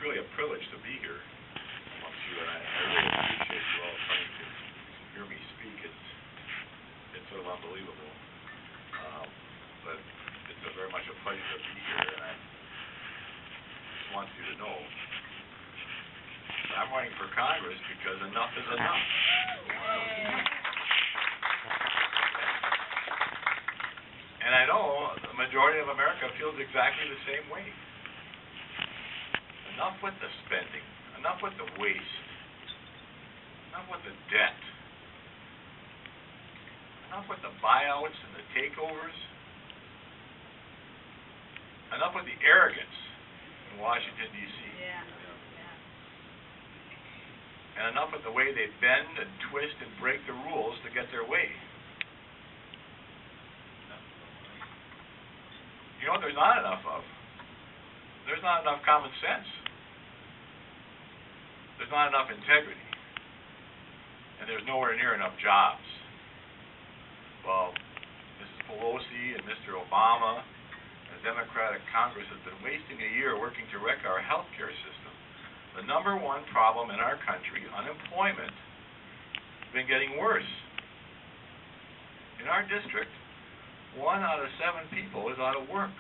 really a privilege to be here amongst you, and I really appreciate you all coming to hear me speak. It's sort of unbelievable, but it's very much a pleasure to be here, and I just want you to know that I'm running for Congress because enough is enough. And I know the majority of America feels exactly the same way. Enough with the spending, enough with the waste, enough with the debt, enough with the buyouts and the takeovers, enough with the arrogance in Washington, D.C. And enough with the way they bend and twist and break the rules to get their way. You know what there's not enough of? There's not enough common sense. There's not enough integrity. And there's nowhere near enough jobs. Well, Mrs. Pelosi and Mr. Obama and the Democratic Congress have been wasting a year working to wreck our healthcare system. The number one problem in our country, unemployment, has been getting worse. In our district, 1 out of 7 people is out of work.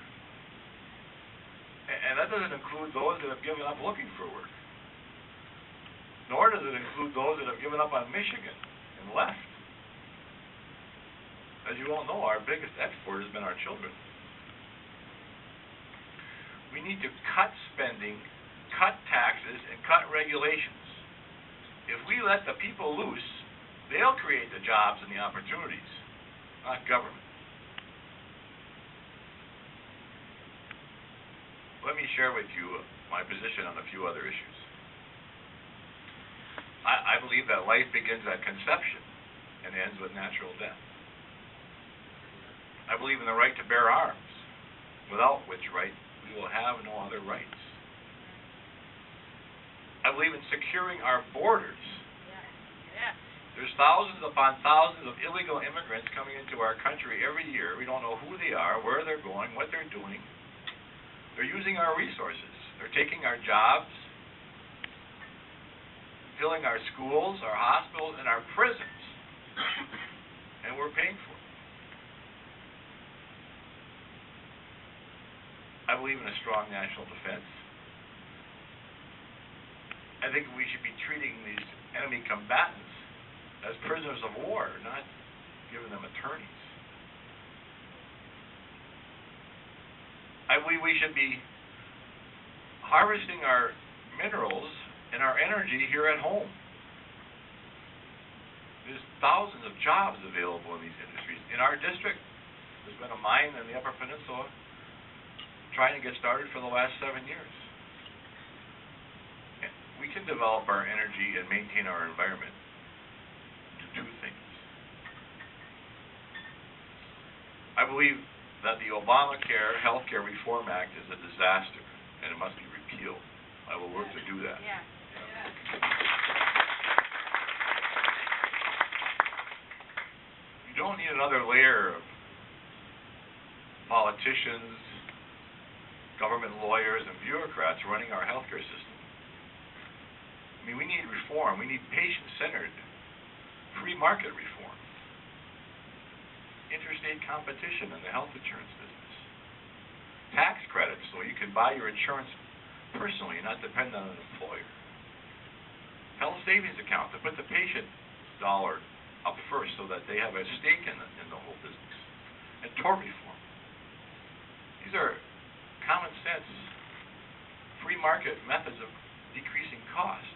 And that doesn't include those that have given up looking for work. Nor does it include those that have given up on Michigan and left. As you all know, our biggest export has been our children. We need to cut spending, cut taxes, and cut regulations. If we let the people loose, they'll create the jobs and the opportunities, not government. Let me share with you my position on a few other issues. I believe that life begins at conception and ends with natural death. I believe in the right to bear arms, without which right we will have no other rights. I believe in securing our borders. There's thousands upon thousands of illegal immigrants coming into our country every year. We don't know who they are, where they're going, what they're doing. They're using our resources. They're taking our jobs, filling our schools, our hospitals, and our prisons. And we're paying for it. I believe in a strong national defense. I think we should be treating these enemy combatants as prisoners of war, not giving them attorneys. I believe we should be harvesting our minerals and our energy here at home. There's thousands of jobs available in these industries. In our district, there's been a mine in the Upper Peninsula trying to get started for the last 7 years. And we can develop our energy and maintain our environment to 2 things. I believe that the Obamacare Healthcare Reform Act is a disaster, and it must be repealed. I will work to do that. You don't need another layer of politicians, government lawyers, and bureaucrats running our healthcare system. I mean, we need reform. We need patient-centered, free market reform. Interstate competition in the health insurance business. Tax credits so you can buy your insurance personally and not depend on an employer. Health savings account to put the patient dollar up first so that they have a stake in the whole business. And tort reform. These are common sense, free market methods of decreasing cost.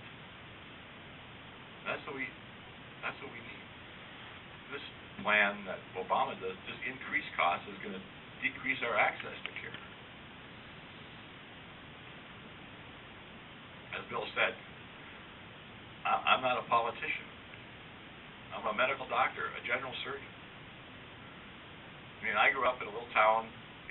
That's what we need. This plan that Obama does, just increase costs, is going to decrease our access to care. As Bill said, I'm not a politician. I'm a medical doctor, a general surgeon. I mean, I grew up in a little town